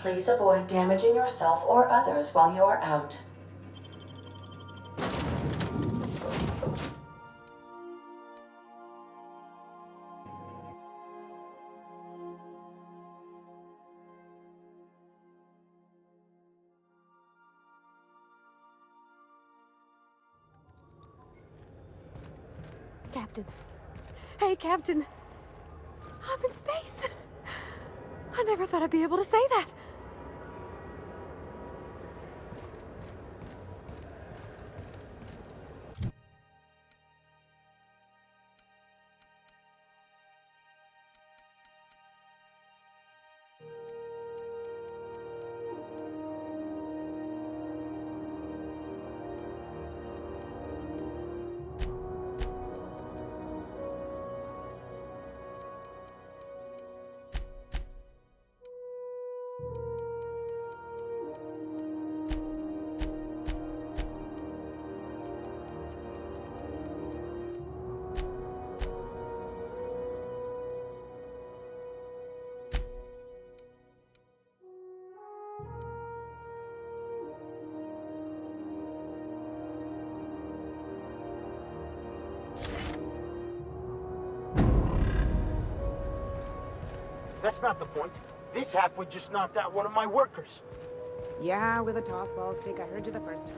Please avoid damaging yourself or others while you are out. Captain. Hey, Captain. I'm in space. I never thought I'd be able to say that. That's not the point. This halfway just knocked out one of my workers. Yeah, with a toss ball stick. I heard you the first time.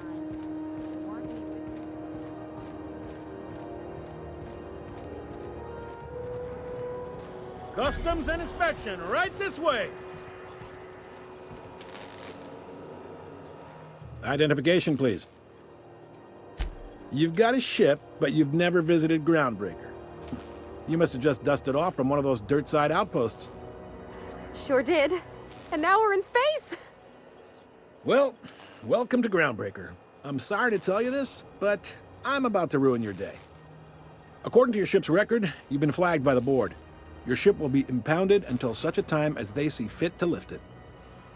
Customs and inspection, right this way! Identification, please. You've got a ship, but you've never visited Groundbreaker. You must have just dusted off from one of those dirt-side outposts. Sure did. And now we're in space! Well, welcome to Groundbreaker. I'm sorry to tell you this, but I'm about to ruin your day. According to your ship's record, you've been flagged by the board. Your ship will be impounded until such a time as they see fit to lift it.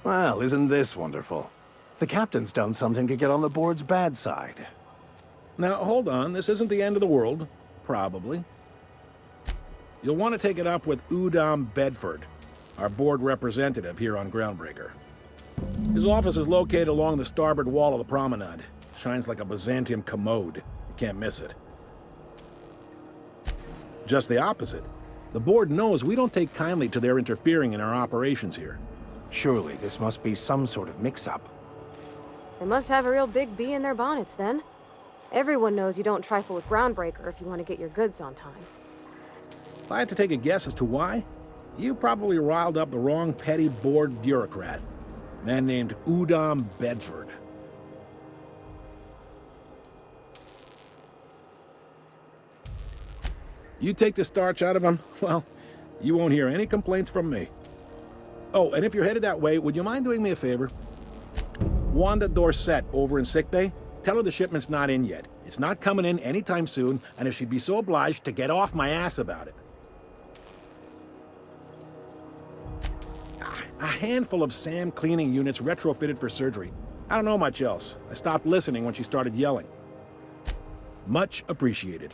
Well, isn't this wonderful? The captain's done something to get on the board's bad side. Now, hold on. This isn't the end of the world. Probably. You'll want to take it up with Udom Bedford, our board representative here on Groundbreaker. His office is located along the starboard wall of the promenade. Shines like a Byzantium commode. You can't miss it. Just the opposite. The board knows we don't take kindly to their interfering in our operations here. Surely this must be some sort of mix-up. They must have a real big bee in their bonnets, then. Everyone knows you don't trifle with Groundbreaker if you want to get your goods on time. If I had to take a guess as to why, you probably riled up the wrong petty board bureaucrat. A man named Udom Bedford. You take the starch out of him, well, you won't hear any complaints from me. Oh, and if you're headed that way, would you mind doing me a favor? Wanda Dorset over in sickbay, tell her the shipment's not in yet. It's not coming in anytime soon, and if she'd be so obliged to get off my ass about it. A handful of SAM cleaning units retrofitted for surgery. I don't know much else. I stopped listening when she started yelling. Much appreciated.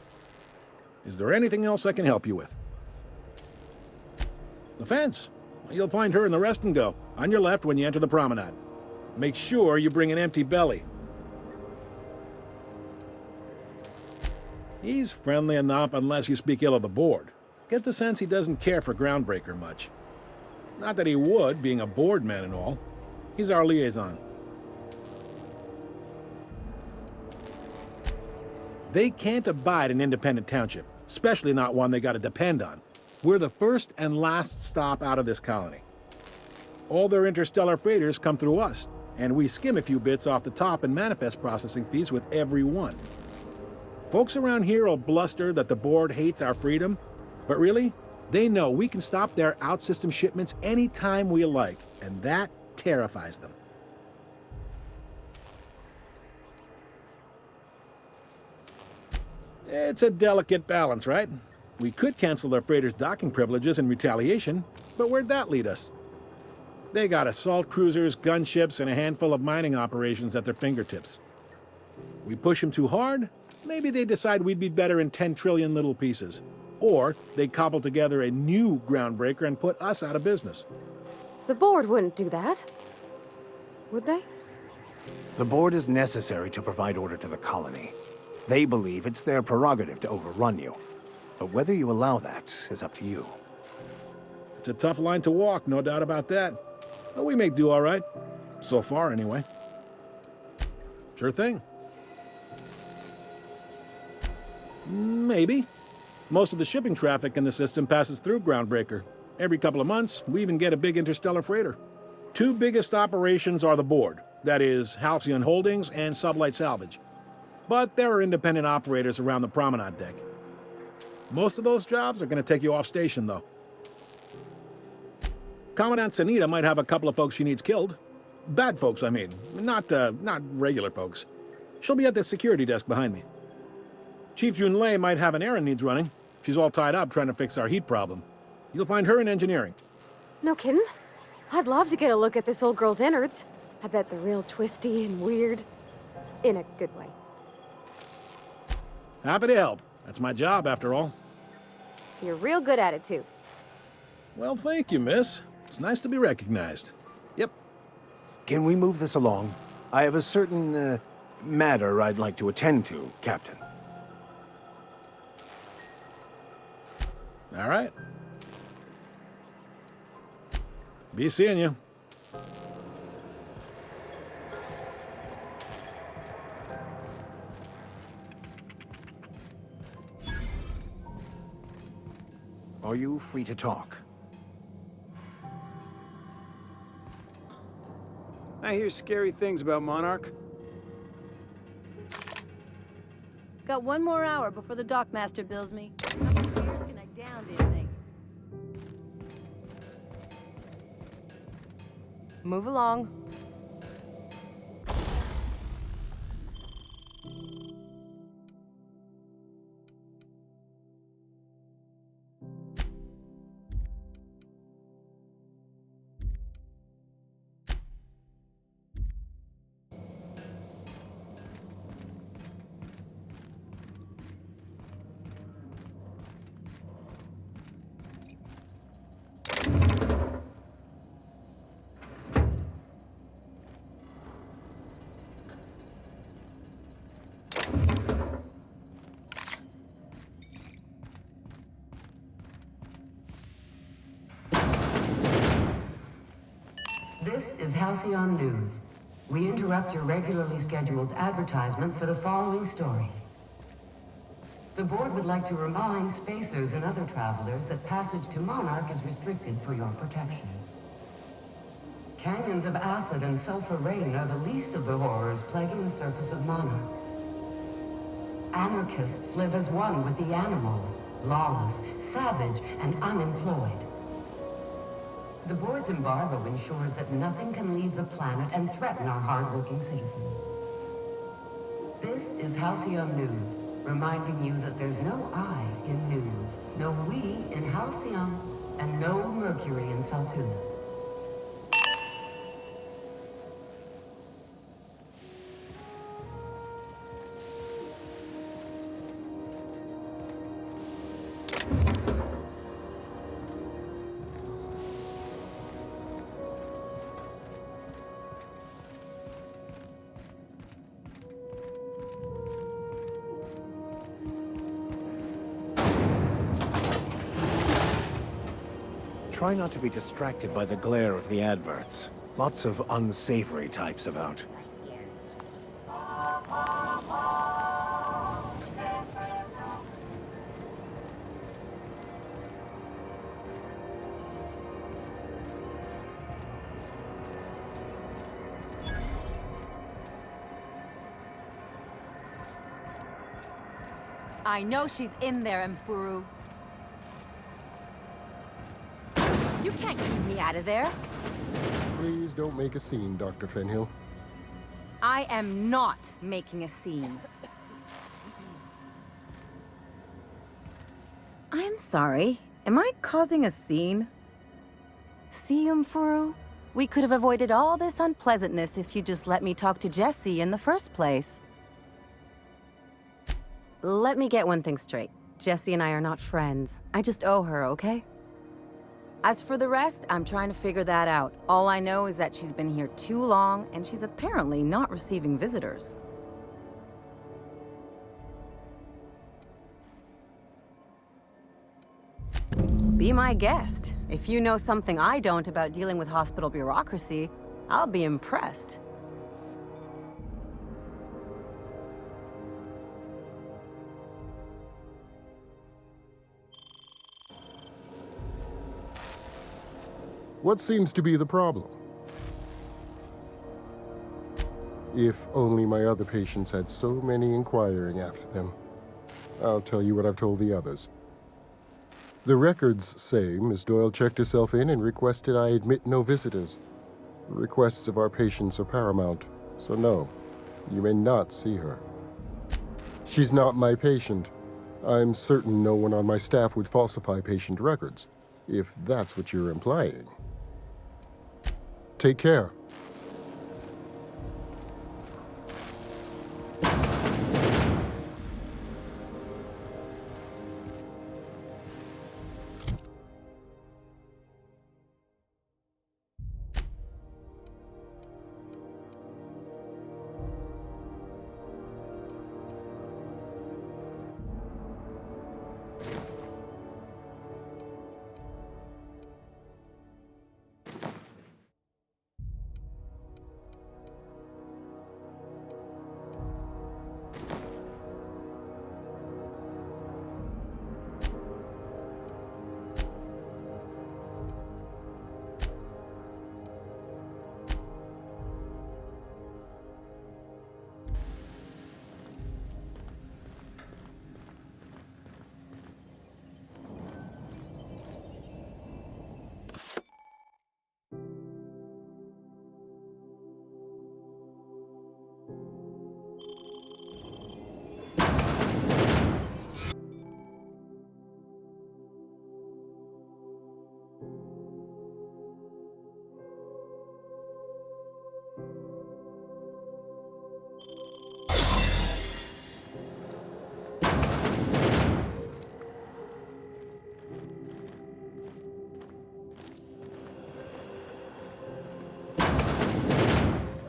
Is there anything else I can help you with? The fence. You'll find her in the rest and go, on your left when you enter the promenade. Make sure you bring an empty belly. He's friendly enough unless you speak ill of the board. Get the sense he doesn't care for Groundbreaker much. Not that he would, being a board man and all. He's our liaison. They can't abide an independent township, especially not one they gotta depend on. We're the first and last stop out of this colony. All their interstellar freighters come through us, and we skim a few bits off the top in manifest processing fees with every one. Folks around here will bluster that the board hates our freedom, but really, they know we can stop their out-system shipments anytime we like, and that terrifies them. It's a delicate balance, right? We could cancel their freighters' docking privileges in retaliation, but where'd that lead us? They got assault cruisers, gunships, and a handful of mining operations at their fingertips. We push them too hard, maybe they decide we'd be better in 10 trillion little pieces. Or they cobble together a new Groundbreaker and put us out of business. The board wouldn't do that. Would they? The board is necessary to provide order to the colony. They believe it's their prerogative to overrun you. But whether you allow that is up to you. It's a tough line to walk, no doubt about that. But we may do all right. So far, anyway. Sure thing. Maybe. Most of the shipping traffic in the system passes through Groundbreaker. Every couple of months, we even get a big interstellar freighter. Two biggest operations are the board. That is, Halcyon Holdings and Sublight Salvage. But there are independent operators around the promenade deck. Most of those jobs are going to take you off station, though. Commandant Sanita might have a couple of folks she needs killed. Bad folks, I mean. Not regular folks. She'll be at the security desk behind me. Chief Junlei might have an errand needs running. She's all tied up trying to fix our heat problem. You'll find her in engineering. No kidding? I'd love to get a look at this old girl's innards. I bet they're real twisty and weird. In a good way. Happy to help. That's my job, after all. You're real good at it, too. Well, thank you, miss. It's nice to be recognized. Yep. Can we move this along? I have a certain, matter I'd like to attend to, Captain. All right. Be seeing you. Are you free to talk? I hear scary things about Monarch. Got one more hour before the dockmaster bills me. How many beers can I down, do you think? Move along. This is Halcyon News. We interrupt your regularly scheduled advertisement for the following story. The board would like to remind spacers and other travelers that passage to Monarch is restricted for your protection. Canyons of acid and sulfur rain are the least of the horrors plaguing the surface of Monarch. Anarchists live as one with the animals, lawless, savage, and unemployed. The board's embargo ensures that nothing can leave the planet and threaten our hard-working citizens. This is Halcyon News, reminding you that there's no I in news, no we in Halcyon, and no Mercury in Saltuna. Try not to be distracted by the glare of the adverts. Lots of unsavory types about. I know she's in there, Mfuru. You can't keep me out of there. Please don't make a scene, Dr. Fenhill. I am not making a scene. I'm sorry. Am I causing a scene? See, Mfuru? We could have avoided all this unpleasantness if you just let me talk to Jesse in the first place. Let me get one thing straight. Jesse and I are not friends. I just owe her, okay? As for the rest, I'm trying to figure that out. All I know is that she's been here too long, and she's apparently not receiving visitors. Be my guest. If you know something I don't about dealing with hospital bureaucracy, I'll be impressed. What seems to be the problem? If only my other patients had so many inquiring after them. I'll tell you what I've told the others. The records say Miss Doyle checked herself in and requested I admit no visitors. The requests of our patients are paramount, so no, you may not see her. She's not my patient. I'm certain no one on my staff would falsify patient records, if that's what you're implying. Take care.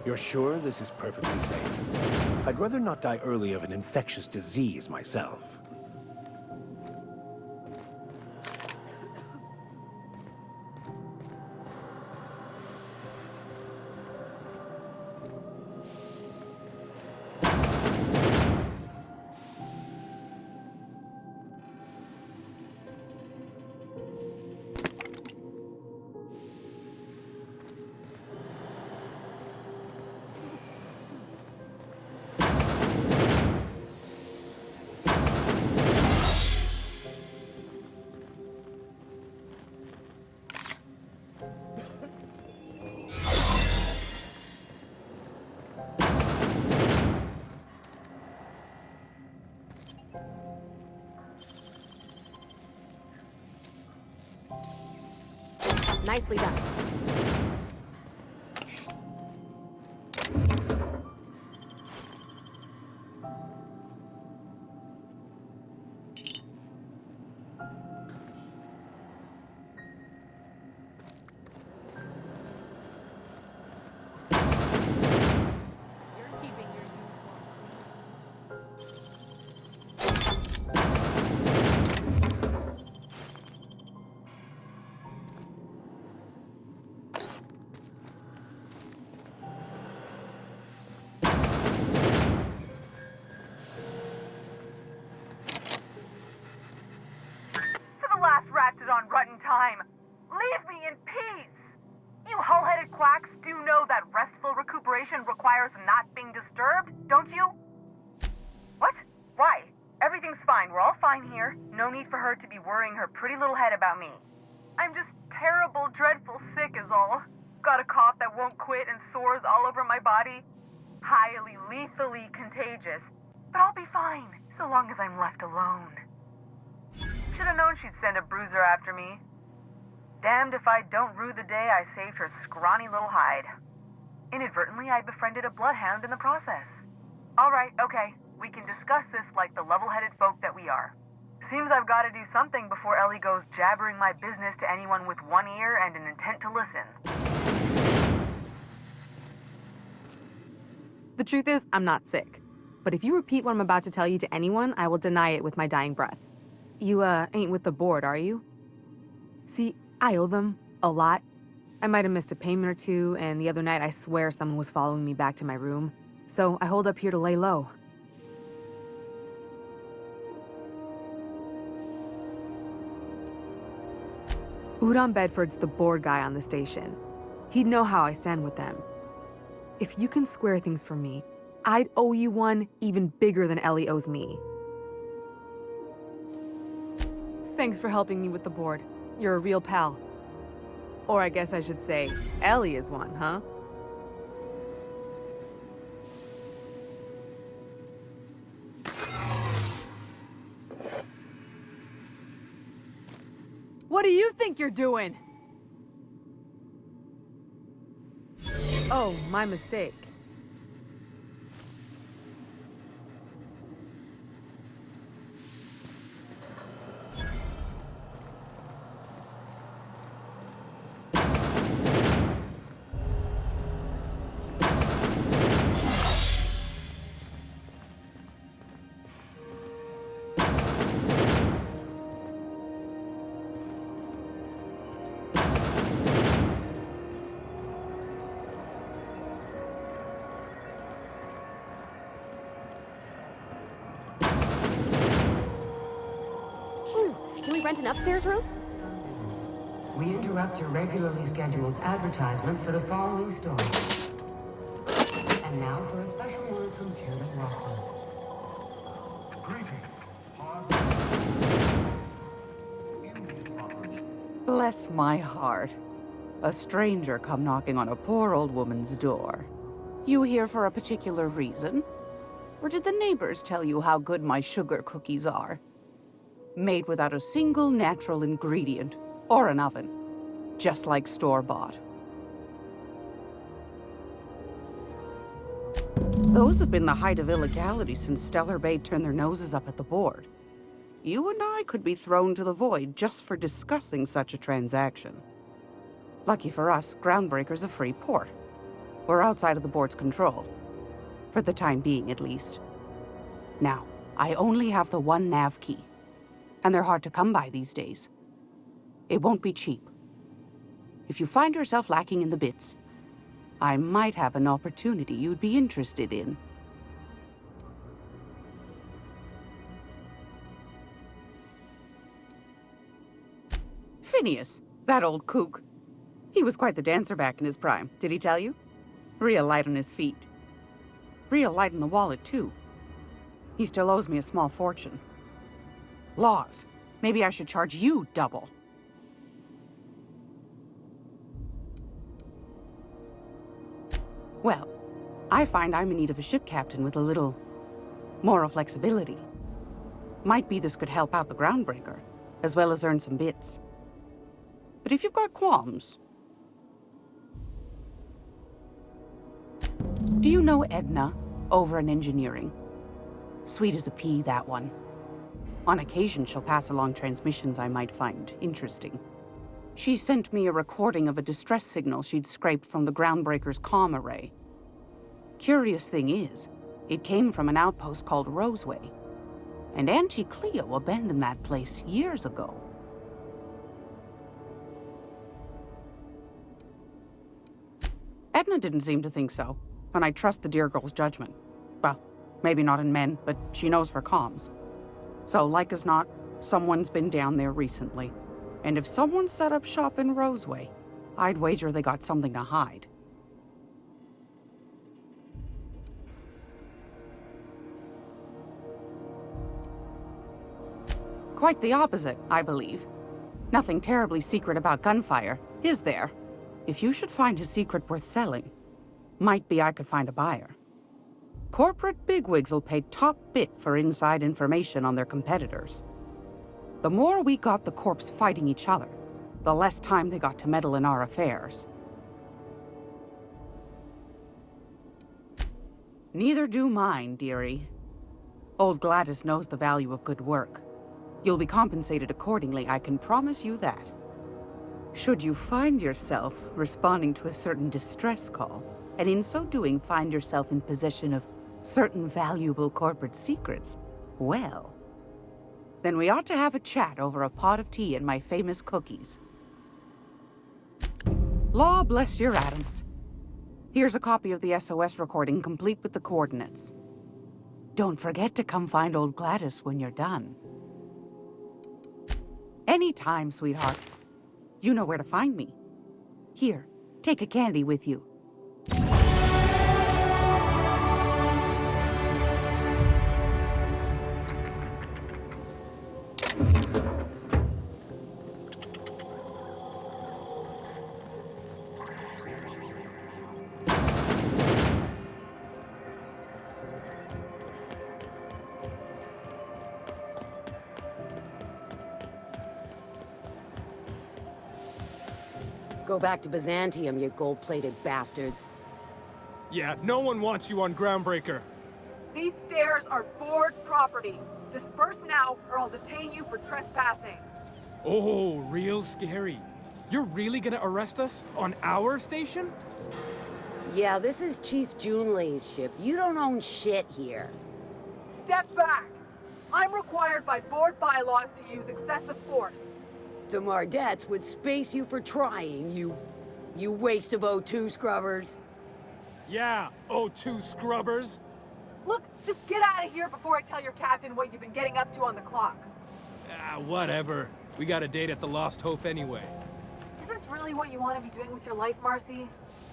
You're sure this is perfectly safe? I'd rather not die early of an infectious disease myself. Nicely done. On rotten time. Leave me in peace! You hull-headed quacks do know that restful recuperation requires not being disturbed, don't you? What? Why? Everything's fine. We're all fine here. No need for her to be worrying her pretty little head about me. I'm just terrible, dreadful sick is all. Got a cough that won't quit and sores all over my body. Highly, lethally contagious. But I'll be fine, so long as I'm left alone. Should have known she'd send a bruiser after me. Damned if I don't rue the day I saved her scrawny little hide. Inadvertently, I befriended a bloodhound in the process. All right, okay. We can discuss this like the level-headed folk that we are. Seems I've got to do something before Ellie goes jabbering my business to anyone with one ear and an intent to listen. The truth is, I'm not sick. But if you repeat what I'm about to tell you to anyone, I will deny it with my dying breath. You, ain't with the board, are you? See, I owe them a lot. I might have missed a payment or two, and the other night I swear someone was following me back to my room. So I hold up here to lay low. Udon Bedford's the board guy on the station. He'd know how I stand with them. If you can square things for me, I'd owe you one even bigger than Ellie owes me. Thanks for helping me with the board. You're a real pal. Or I guess I should say, Ellie is one, huh? What do you think you're doing? Oh, my mistake. Can we rent an upstairs room? We interrupt your regularly scheduled advertisement for the following story. And now for a special word from Chairman Rockland. Bless my heart. A stranger come knocking on a poor old woman's door. You here for a particular reason? Or did the neighbors tell you how good my sugar cookies are? Made without a single natural ingredient, or an oven. Just like store-bought. Those have been the height of illegality since Stellar Bay turned their noses up at the board. You and I could be thrown to the void just for discussing such a transaction. Lucky for us, Groundbreaker's a free port. We're outside of the board's control. For the time being, at least. Now, I only have the one nav key. And they're hard to come by these days. It won't be cheap. If you find yourself lacking in the bits, I might have an opportunity you'd be interested in. Phineas, that old kook. He was quite the dancer back in his prime, did he tell you? Real light on his feet. Real light in the wallet, too. He still owes me a small fortune. Laws. Maybe I should charge you double. Well, I find I'm in need of a ship captain with a little moral flexibility. Might be this could help out the Groundbreaker, as well as earn some bits. But if you've got qualms... Do you know Edna, over in engineering? Sweet as a pea, that one. On occasion, she'll pass along transmissions I might find interesting. She sent me a recording of a distress signal she'd scraped from the Groundbreaker's comm array. Curious thing is, it came from an outpost called Roseway. And Auntie Cleo abandoned that place years ago. Edna didn't seem to think so, and I trust the dear girl's judgment. Well, maybe not in men, but she knows her comms. So, like as not, someone's been down there recently. And if someone set up shop in Roseway, I'd wager they got something to hide. Quite the opposite, I believe. Nothing terribly secret about gunfire, is there? If you should find a secret worth selling, might be I could find a buyer. Corporate bigwigs will pay top bit for inside information on their competitors. The more we got the corps fighting each other, the less time they got to meddle in our affairs. Neither do mine, dearie. Old Gladys knows the value of good work. You'll be compensated accordingly, I can promise you that. Should you find yourself responding to a certain distress call, and in so doing find yourself in possession of certain valuable corporate secrets, well, then we ought to have a chat over a pot of tea and my famous cookies. Law bless your atoms. Here's a copy of the SOS recording, complete with the coordinates. Don't forget to come find old Gladys when you're done. Anytime, sweetheart. You know where to find me. Here, take a candy with you. Go back to Byzantium, you gold-plated bastards. Yeah, no one wants you on Groundbreaker. These stairs are board property. Disperse now, or I'll detain you for trespassing. Oh, real scary. You're really gonna arrest us on our station? Yeah, this is Chief Junlei's ship. You don't own shit here. Step back. I'm required by board bylaws to use excessive force. The Mardettes would space you for trying, you waste of O2 scrubbers. Yeah, O2 scrubbers. Look, just get out of here before I tell your captain what you've been getting up to on the clock. Ah, whatever. We got a date at the Lost Hope anyway. Is this really what you want to be doing with your life, Marcy?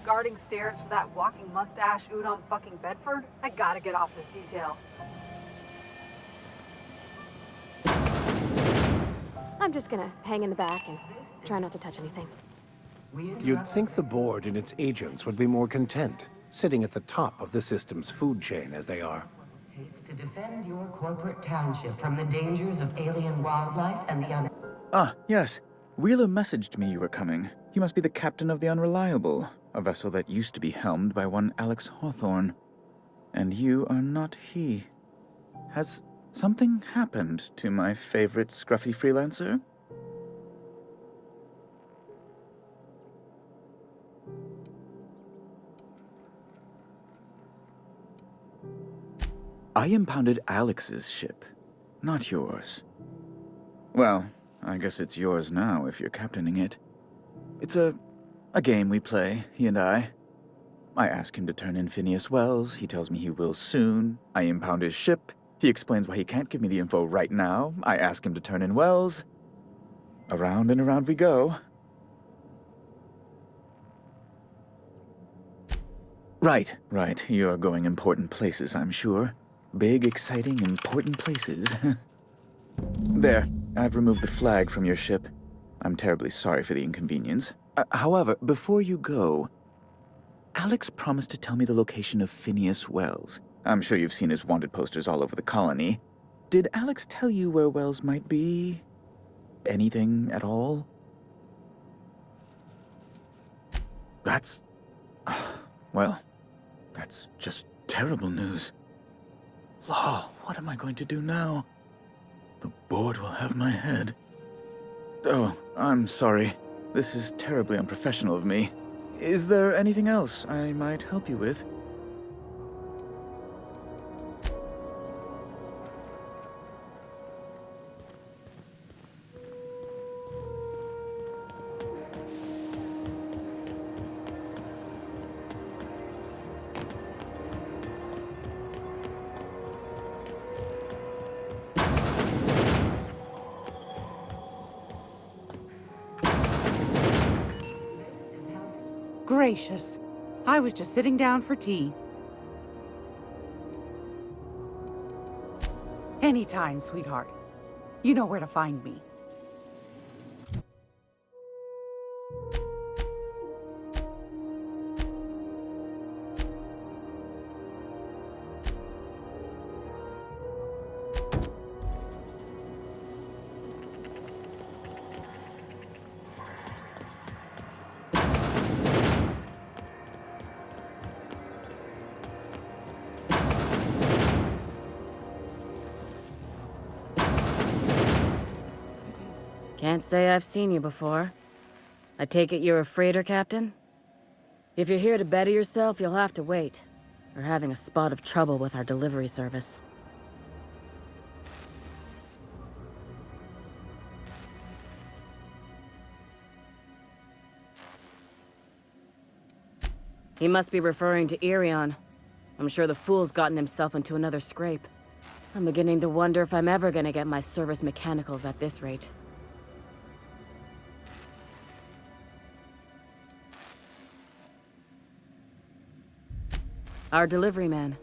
Guarding stairs for that walking mustache Udon fucking Bedford? I gotta get off this detail. I'm just gonna hang in the back and try not to touch anything. You'd think the board and its agents would be more content, sitting at the top of the system's food chain as they are. Takes to defend your corporate township from the dangers of alien wildlife and the Ah, yes. Wheeler messaged me you were coming. You must be the captain of the Unreliable, a vessel that used to be helmed by one Alex Hawthorne. And you are not he. Has something happened to my favorite scruffy freelancer? I impounded Alex's ship, not yours. Well, I guess it's yours now if you're captaining it. It's a game we play, he and I. I ask him to turn in Phineas Wells, he tells me he will soon. I impound his ship, he explains why he can't give me the info right now. I ask him to turn in Wells. Around and around we go. Right. You're going important places, I'm sure. Big, exciting, important places. There, I've removed the flag from your ship. I'm terribly sorry for the inconvenience. However, before you go, Alex promised to tell me the location of Phineas Wells. I'm sure you've seen his wanted posters all over the colony. Did Alex tell you where Wells might be? Anything at all? That's... well, that's just terrible news. Law, what am I going to do now? The board will have my head. Oh, I'm sorry. This is terribly unprofessional of me. Is there anything else I might help you with? Gracious. I was just sitting down for tea. Anytime, sweetheart. You know where to find me. Can't say I've seen you before. I take it you're a freighter captain? If you're here to better yourself, you'll have to wait. We're having a spot of trouble with our delivery service. He must be referring to Irion. I'm sure the fool's gotten himself into another scrape. I'm beginning to wonder if I'm ever gonna get my service mechanicals at this rate. Our delivery man.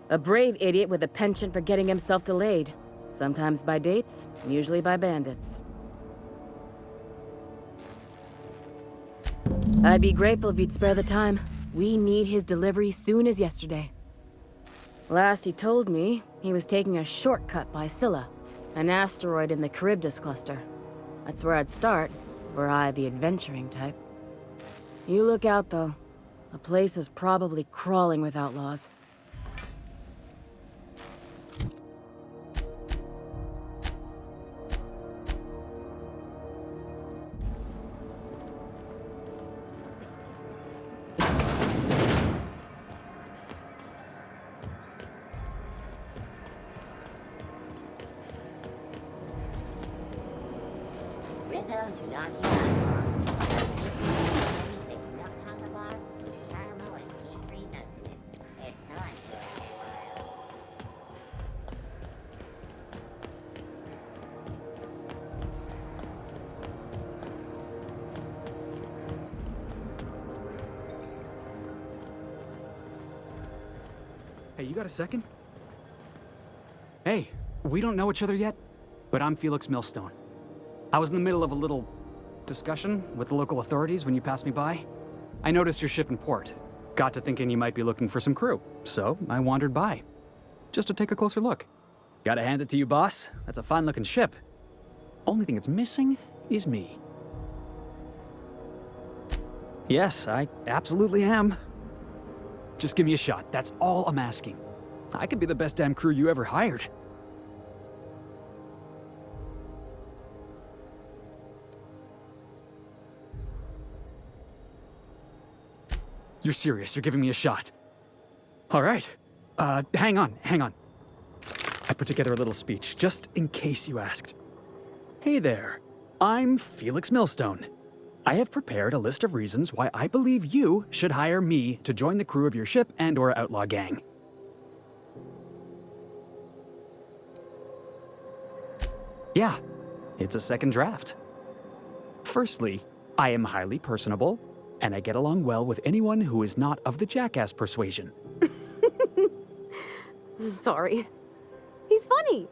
A brave idiot with a penchant for getting himself delayed. Sometimes by dates, usually by bandits. I'd be grateful if you'd spare the time. We need his delivery soon as yesterday. Last he told me, he was taking a shortcut by Scylla, an asteroid in the Charybdis cluster. That's where I'd start, were I the adventuring type. You look out, though. The place is probably crawling with outlaws. Rizzo's not here. Hey, you got a second? Hey, we don't know each other yet, but I'm Felix Millstone. I was in the middle of a little discussion with the local authorities when you passed me by. I noticed your ship in port. Got to thinking you might be looking for some crew, so I wandered by. Just to take a closer look. Gotta hand it to you, boss. That's a fine-looking ship. Only thing it's missing is me. Yes, I absolutely am. Just give me a shot. That's all I'm asking. I could be the best damn crew you ever hired. You're serious. You're giving me a shot. All right. Hang on. I put together a little speech, just in case you asked. Hey there. I'm Felix Millstone. I have prepared a list of reasons why I believe you should hire me to join the crew of your ship and/or outlaw gang. Yeah, it's a second draft. Firstly, I am highly personable, and I get along well with anyone who is not of the jackass persuasion. Sorry. He's funny.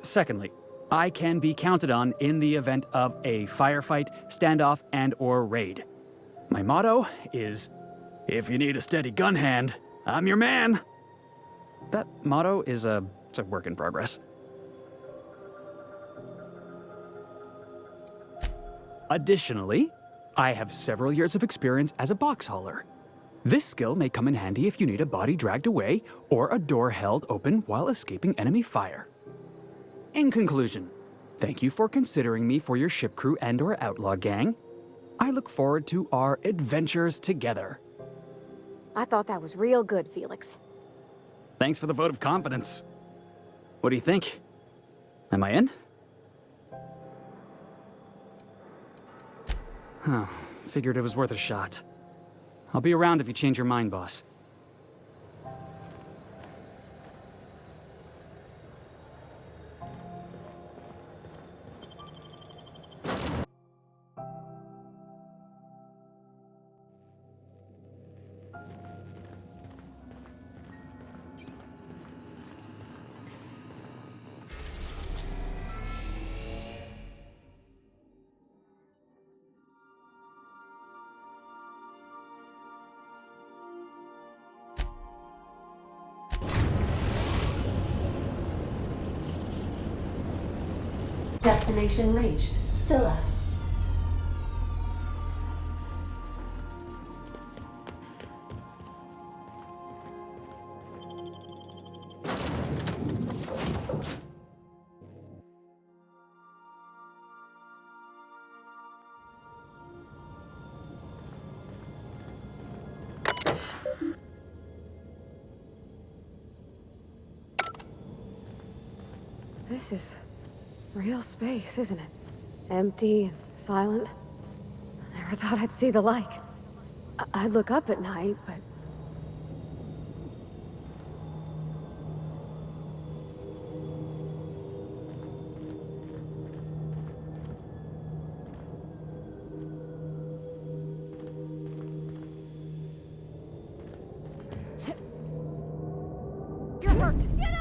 Secondly, I can be counted on in the event of a firefight, standoff, and/or raid. My motto is, if you need a steady gun hand, I'm your man. That motto is it's a work in progress. Additionally, I have several years of experience as a box hauler. This skill may come in handy if you need a body dragged away or a door held open while escaping enemy fire. In conclusion, thank you for considering me for your ship crew and/or outlaw gang. I look forward to our adventures together. I thought that was real good, Felix. Thanks for the vote of confidence. What do you think? Am I in? Huh. Figured it was worth a shot. I'll be around if you change your mind, boss. Destination reached. Scylla. This is real space, isn't it? Empty and silent. I never thought I'd see the like. I'd look up at night, but... You're hurt! Get up!